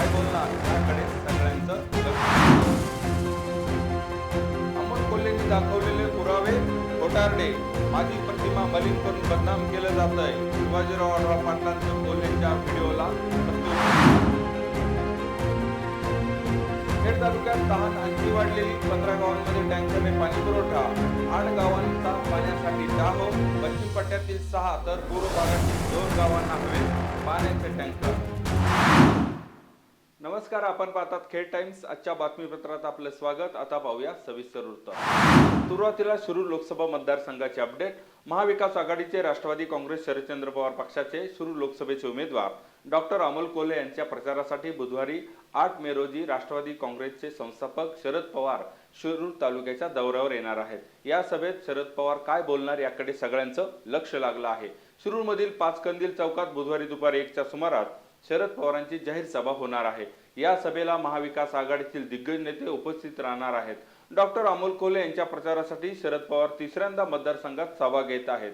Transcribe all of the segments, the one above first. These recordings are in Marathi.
काय बोलणार याकडे सगळ्यांचं लक्ष. अमोल कोल्हेंनी दाखवलेले पुरावे खोटारडे. माझी प्रतिमा मलिन करून बदनाम केलं जात आहे. शिवाजीराव आढळराव पाटलांचं कोल्हेंच्या व्हिडिओला खेड तालुक्यात तहान आणखी वाढलेली. 15 गावांमध्ये टँकरने पाणी पुरवठा. 8 गावांचा पाण्यासाठी दाह. पश्चिम पट्ट्यातील 6 तर पूर्व भागातील 2 गावांना हवे पाण्याचे टँकर. नमस्कार, आपण पाहतात खेड टाइम्स. आजच्या बातमीपत्रात आपलं स्वागत. आता पाहूया सविस्तर वृत्त. सुरुवातीला शिरूर लोकसभा मतदारसंघाचे अपडेट. महाविकास आघाडीचे राष्ट्रवादी काँग्रेस शरदचंद्र पवार पक्षाचे शिरूर लोकसभेचे उमेदवार डॉक्टर अमोल कोल्हे यांच्या प्रचारासाठी बुधवारी 8 मे रोजी राष्ट्रवादी काँग्रेसचे संस्थापक शरद पवार शिरूर तालुक्याच्या दौऱ्यावर येणार आहेत. या सभेत शरद पवार काय बोलणार याकडे सगळ्यांचं लक्ष लागलं आहे. शिरूरमधील 5 कंदील चौकात बुधवारी दुपारी 1च्या सुमारास शरद पवारांची जाहीर सभा होणार आहे. या सभेला महाविकास आघाडीतील दिग्गज नेते उपस्थित राहणार आहेत. डॉक्टर अमोल कोल्हे यांच्या प्रचारासाठी शरद पवार तिसऱ्यांदा मतदारसंघात सभा घेत आहेत.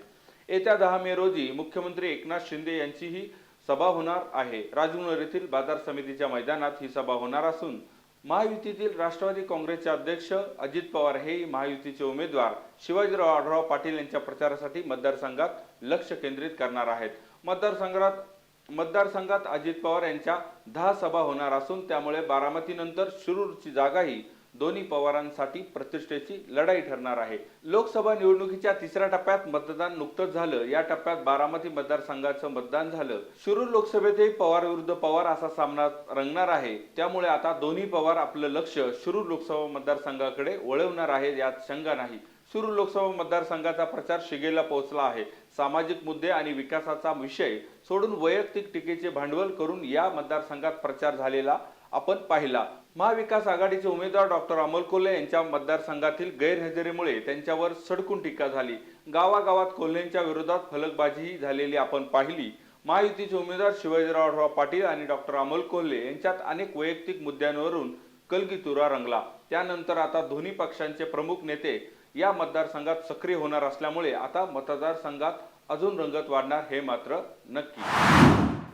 येत्या 10 मे रोजी मुख्यमंत्री एकनाथ शिंदे यांचीही सभा होणार आहे. राजूनगर येथील बाजार समितीच्या मैदानात ही सभा होणार असून महायुतीतील राष्ट्रवादी काँग्रेसचे अध्यक्ष अजित पवार हे महायुतीचे उमेदवार शिवाजीराव आढळराव पाटील यांच्या प्रचारासाठी मतदारसंघात लक्ष केंद्रित करणार आहेत. मतदारसंघात अजित पवार यांच्या 10 सभा होणार असून त्यामुळे बारामतीनंतर शिरूरची जागाही दोन्ही पवारांसाठी प्रतिष्ठेची लढाई ठरणार आहे. लोकसभा निवडणुकीच्या 3ऱ्या टप्प्यात मतदान नुकतंच झालं. या टप्प्यात बारामती मतदारसंघाचं मतदान झालं. शिरूर लोकसभेतही पवार विरुद्ध पवार असा सामना रंगणार आहे. त्यामुळे आता दोन्ही पवार आपलं लक्ष शिरूर लोकसभा मतदारसंघाकडे वळवणार आहे यात शंका नाही. शिरूर लोकसभा मतदारसंघाचा प्रचार शिगेला पोहोचला आहे. सामाजिक मुद्दे आणि विकासाचा विषय सोडून वैयक्तिक टीकेचे भांडवल करून या मतदारसंघात प्रचार झालेला आपण पाहिला. महाविकास आघाडीचे उमेदवार डॉक्टर अमोल कोल्हे यांच्या मतदारसंघातील गैरहजेरीमुळे त्यांच्यावर सडकून टीका झाली. गावागावात कोल्हेंच्या विरोधात फलकबाजीही झालेली आपण पाहिली. महायुतीचे उमेदवार शिवाजीराव आढळराव पाटील आणि डॉक्टर अमोल कोल्हे यांच्यात अनेक वैयक्तिक मुद्द्यांवरून कलगीतुरा रंगला. त्यानंतर आता दोन्ही पक्षांचे प्रमुख नेते या मतदारसंघात सक्रिय होणार असल्यामुळे आता मतदारसंघात अजून रंगत वाढणार हे मात्र नक्की.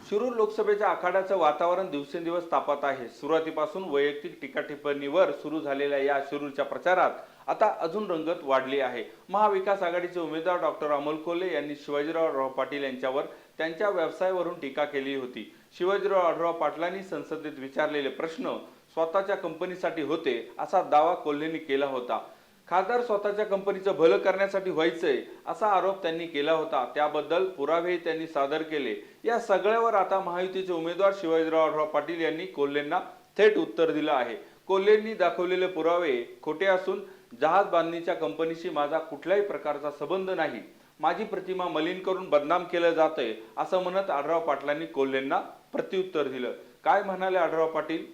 शिरूर लोकसभेच्या आखाड्याचं वातावरण दिवसेंदिवस तापत आहे. सुरुवातीपासून वैयक्तिक टीकाटिप्पणीवर सुरू झालेल्या या शिरूरच्या प्रचारात आता अजून रंगत वाढली आहे. महाविकास आघाडीचे उमेदवार डॉक्टर अमोल कोल्हे यांनी शिवाजीराव आढळराव पाटील यांच्यावर त्यांच्या व्यवसायावरून टीका केली होती. शिवाजीराव आढळराव पाटलांनी संसदेत विचारलेले प्रश्न स्वतःच्या कंपनीसाठी होते असा दावा कोल्हेंनी केला होता. खासदार स्वतःच्या कंपनीचं भलं करण्यासाठी व्हायचंय असा आरोप त्यांनी केला होता. त्याबद्दल पुरावेही त्यांनी सादर केले. या सगळ्यावर आता महायुतीचे उमेदवार शिवाजीराव आढळराव पाटील यांनी कोल्हेंना थेट उत्तर दिलं आहे. कोल्हेंनी दाखवलेले पुरावे खोटे असून जहाज बांधणीच्या कंपनीशी माझा कुठल्याही प्रकारचा संबंध नाही. माझी प्रतिमा मलिन करून बदनाम केलं जातंय असं म्हणत आढळराव पाटलांनी कोल्हेंना प्रत्युत्तर दिलं. काय म्हणाले आढळराव पाटील,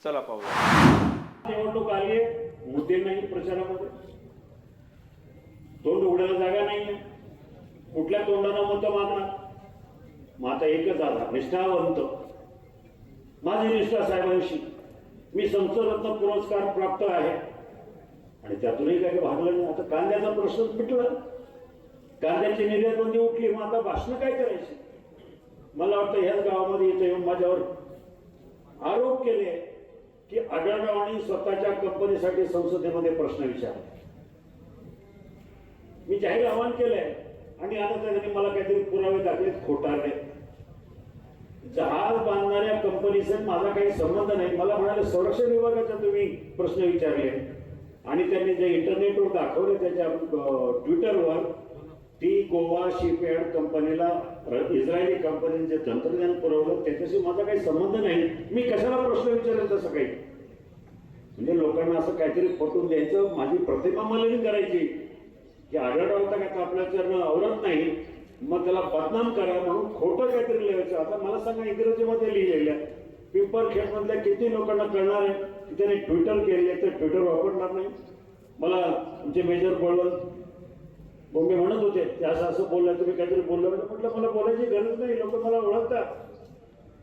चला पाहूया. निवडणूक आली आहे, मुद्दे नाही प्रचारामध्ये, तोंड उघडायला जागा नाही. कुठल्या तोंडानं मत मागणार? मग आता एकच आला, निष्ठावंत. माझी निष्ठा साहेबांशी. मी संसदरत्न पुरस्कार प्राप्त आहे आणि त्यातूनही काही भागलं नाही. आता कांद्याचा प्रश्न मिटला, कांद्याची निर्यात बंदी उठली. मग आता भाषण काय करायची? मला वाटतं ह्याच गावामध्ये इथे येऊन माझ्यावर आरोप केले की आढळरावांनी स्वतःच्या कंपनीसाठी संसदेमध्ये प्रश्न विचारले. मी जाहीर आवाहन केलंय आणि आता त्यांनी मला काहीतरी पुरावे दाखलेत खोटारडे. जहाज बांधणाऱ्या कंपनीचा माझा काही संबंध नाही. मला म्हणाले संरक्षण विभागाचा तुम्ही प्रश्न विचारले आणि त्यांनी जे इंटरनेटवर दाखवले त्याच्या ट्विटरवर ती गोवा शिपयार्ड कंपनीला इस्रायली कंपनीने जे तंत्रज्ञान पुरवलं त्याच्याशी माझा काही संबंध नाही. मी कशाला प्रश्न विचारेल तसं काही? म्हणजे लोकांना असं काहीतरी पटवून द्यायचं, माझी प्रतिमा मलिन करायची की आढळराव होता का आपल्या चरण आवरत नाही मग त्याला बदनाम करा म्हणून खोटं काहीतरी लिहायचं. आता मला सांगा, इंग्रजीमध्ये लिहिलेल्या पिंपरखेड मधल्या किती लोकांना कळणार आहे की त्याने ट्विटर केले तर ट्विटर वापरणार नाही? मला आमचे मेजर बळवंत बोंबे म्हणत होते ते असं बोललं, तुम्ही काहीतरी बोललं. म्हटलं मला बोलायची गरज नाही, लोक मला ओळखतात.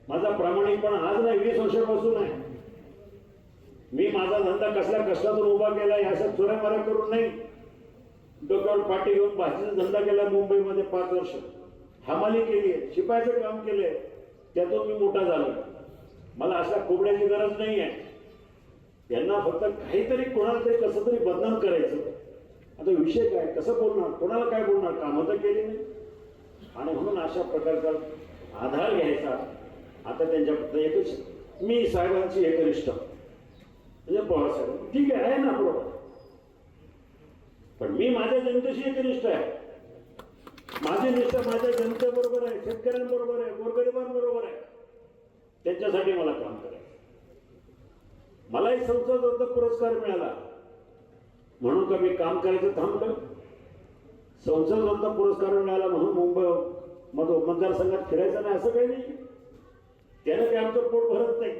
माझा प्रामाणिकपणा आज नाही, 20 वर्षापासून आहे. मी माझा धंदा कसल्या कष्टातून उभा केला, अशा चोऱ्यामाऱ्या करून नाही. डोक्यावर पाठी घेऊन भाजीचा धंदा केला मुंबईमध्ये 5 वर्ष. हमाली केली आहे, शिपायाचं काम केलंय, त्यातून मी मोठा झालो. मला अशा कोबड्याची गरज नाही आहे. यांना फक्त काहीतरी कोणाला तरी कसं तरी बदनाम करायचं. आता विषय काय, कसं बोलणार, कोणाला काय बोलणार, कामं तर केली नाही. आणि म्हणून अशा प्रकारचा आधार घ्यायचा. आता त्यांच्याबद्दल एकच, मी साहेबांची एकनिष्ठ म्हणजे पवार साहेब ठीक आहे ना बरोबर, पण मी माझ्या जनतेशी एकनिष्ठ आहे. माझी निष्ठा माझ्या जनतेबरोबर आहे, शेतकऱ्यांबरोबर आहे, गोरगरिबांबरोबर आहे. त्यांच्यासाठी मला काम करायचं. मलाही संसद रत्न पुरस्कार मिळाला म्हणून का मी काम करायचं थांबलं? संसद रत्न पुरस्कार मिळाला म्हणून मुंबई मतदारसंघात फिरायचं नाही असं काही नाही. त्यानं काही आमचं पोट भरत नाही.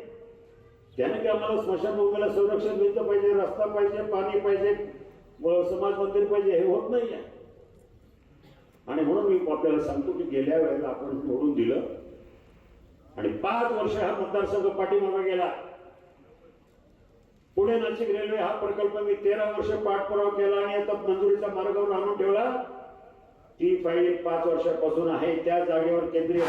त्यानं काही आम्हाला स्मशानभूमीला संरक्षण मिळतं पाहिजे, रस्ता पाहिजे, पाणी पाहिजे, समाज मंदिर पाहिजे, हे होत नाही आहे. आणि म्हणून मी आपल्याला सांगतो की गेल्या वेळेला आपण निवडून दिलं आणि 5 वर्ष हा मतदारसंघ पाठीमागे गेला. पुणे नाशिक रेल्वे हा प्रकल्प मी 13 वर्ष पाठपुरावा केला आणि आता मंजुरीचा मार्गावर आणून ठेवला. ती फाईल 5 वर्षापासून आहे त्या जागेवर केंद्रीय.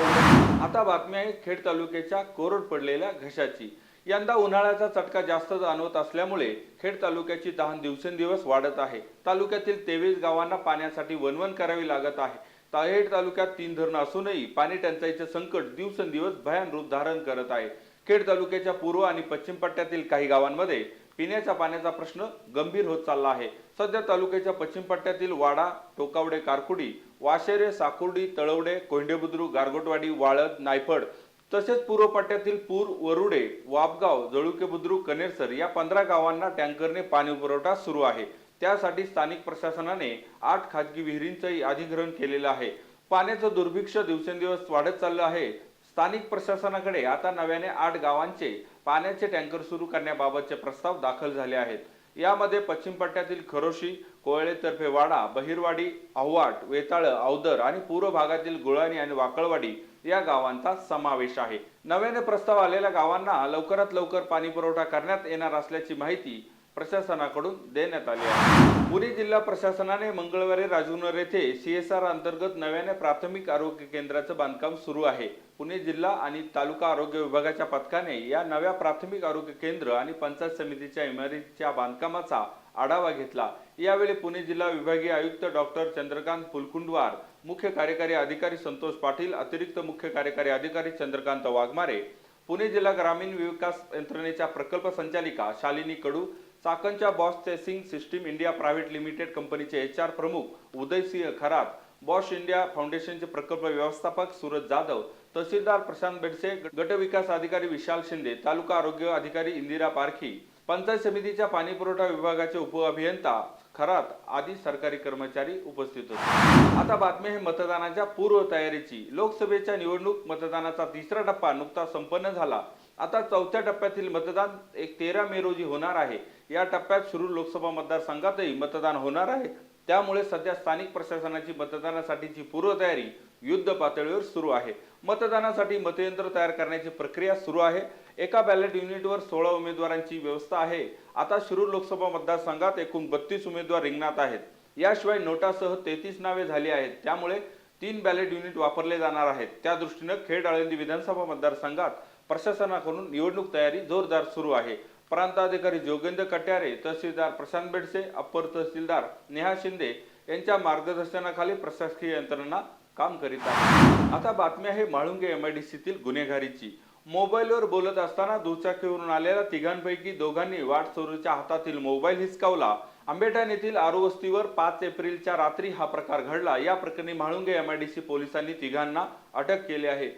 आता बातमी आहे खेड तालुक्याच्या कोरड पडलेल्या घशाची. यंदा उन्हाळ्याचा चटका जास्त जाणवत असल्यामुळे खेड तालुक्याची तहान दिवसेंदिवस वाढत आहे. तालुक्यातील 23 गावांना पाण्यासाठी वणवण करावी लागत आहे. खेड तालुक्यात 3 धरणं असूनही पाणी टंचाईचे संकट दिवसेंदिवस भयान रूप धारण करत आहे. खेड तालुक्याच्या पूर्व आणि पश्चिम पट्ट्यातील काही गावांमध्ये पिण्याच्या पाण्याचा प्रश्न गंभीर होत चालला आहे. सध्या तालुक्याच्या पश्चिम पट्ट्यातील वाडा, टोकावडे, कारकुडी, वाशेरे, साकुर्डी, तळवडे, कोंडेबुद्रुक, गारगोटवाडी, वाळद, नायफड तसेच पूर्व पट्ट्यातील पूर, वरुडे, वापगाव, जळुके बुद्रुक, कनेरसर या 15 गावांना टँकरने पाणी पुरवठा सुरू आहे. त्यासाठी स्थानिक प्रशासनाने 8 खाजगी विहिरींचंही अधिग्रहण केलेलं आहे. पाण्याचं दुर्भिक्ष दिवसेंदिवस वाढत चाललं आहे. स्थानिक प्रशासनाकडे आता नव्याने 8 गावांचे पाण्याचे टँकर सुरू करण्याबाबतचे प्रस्ताव दाखल झाले आहेत. यामध्ये पश्चिम पट्ट्यातील खरोशी, कोयळे तर्फे वाडा, बहिरवाडी, अव्हाट, वेताळ, अवदर आणि पूर्व भागातील गुळाणी आणि वाकळवाडी या गावांचा समावेश आहे. नव्याने प्रस्ताव आलेल्या गावांना लवकरात लवकर पाणी पुरवठा करण्यात येणार असल्याची माहिती प्रशासनाकडून देण्यात आली आहे. पुणे जिल्हा प्रशासनाने मंगळवारी राजूनगर येथे CSR अंतर्गत नव्याने प्राथमिक आरोग्य केंद्राचं बांधकाम सुरू आहे. पुणे जिल्हा आणि तालुका आरोग्य विभागाच्या पथकाने या नव्या प्राथमिक आरोग्य केंद्र आणि पंचायत समितीच्या इमारतीच्या बांधकामाचा आढावा घेतला. यावेळी पुणे जिल्हा विभागीय आयुक्त डॉक्टर चंद्रकांत फुलकुंडवार, मुख्य कार्यकारी अधिकारी संतोष पाटील, अतिरिक्त मुख्य कार्यकारी अधिकारी चंद्रकांत वाघमारे, पुणे जिल्हा ग्रामीण विकास यंत्रणेच्या प्रकल्प संचालिका शालिनी कडू, चाकणच्या बॉश चेसिंग सिस्टीम इंडिया प्रायव्हेट लिमिटेड कंपनीचे HR प्रमुख उदयसिंह खरात, बॉश इंडिया फाउंडेशनचे प्रकल्प व्यवस्थापक सूरज जाधव, तहसीलदार प्रशांत बेडसे, गट विकास अधिकारी विशाल शिंदे, तालुका आरोग्य अधिकारी इंदिरा पारखी, पंचायत समितीच्या पाणी पुरवठा विभागाचे उपअभियंता खरात आदी सरकारी कर्मचारी उपस्थित होते. आता बातमी आहे मतदानाच्या पूर्व तयारीची. लोकसभेच्या निवडणूक मतदानाचा 3रा टप्पा नुकताच संपन्न झाला. आता 4थ्या टप्प्यातील मतदान 13 मे रोजी होणार आहे. या टप्प्यात शिरूर लोकसभा मतदारसंघातही मतदान होणार आहे. त्यामुळे सध्या स्थानिक प्रशासनाची मतदानासाठीची पूर्वतयारी युद्ध पातळीवर सुरू आहे. मतदानासाठी मतयंत्र तयार करण्याची प्रक्रिया सुरू आहे. एका बॅलेट युनिटवर 16 उमेदवारांची व्यवस्था आहे. आता शिरूर लोकसभा मतदारसंघात एकूण 32 उमेदवार रिंगणात आहेत. याशिवाय नोटासह 33 नावे झाली आहेत. त्यामुळे 3 बॅलेट युनिट वापरले जाणार आहेत. त्या दृष्टीने खेड आळंदी विधानसभा मतदारसंघात प्रशासनाकडून निवडणूक तयारी जोरदार सुरू आहे. प्रांताधिकारी जोगेंद्र कट्यारे, तहसीलदार प्रशांत बेडसे, अप्पर तहसीलदार नेहा शिंदे यांच्या मार्गदर्शनाखाली प्रशासकीय यंत्रणा काम करीत आहे. आता बातमी आहे म्हाळुंगे MIDCतील गुन्हेगारीची. मोबाईलवर बोलत असताना दुचाकीवरून आलेल्या 3घांपैकी 2घांनी वाटचोरीच्या हातातील मोबाईल हिसकावला. आंबेठाण येथील आरू वस्तीवर 5 एप्रिलच्या रात्री हा प्रकार घडला. या प्रकरणी म्हाळुंगे MIDC पोलिसांनी 3घांना अटक केली आहे.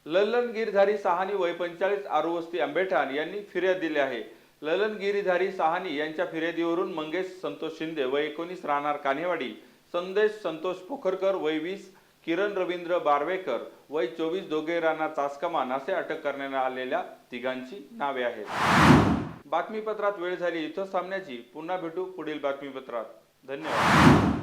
ललन साहानी वय 45 आरू वस्ती आंबेठाण यांनी फिर्याद दिली आहे. ललन साहानी यांच्या फिर्यादीवरून मंगेश संतोष शिंदे वय 19 राहणार कान्हेवाडी, संदेश संतोष पोखरकर वय 20, किरण रवींद्र बारवेकर वय 24 दोघे राहणार चासकमान असे अटक करण्यात आलेल्या 3घांची नावे आहेत. बातमीपत्रात वेळ झाली इथं थांबण्याची. पुन्हा भेटू पुढील बातमीपत्रात. धन्यवाद.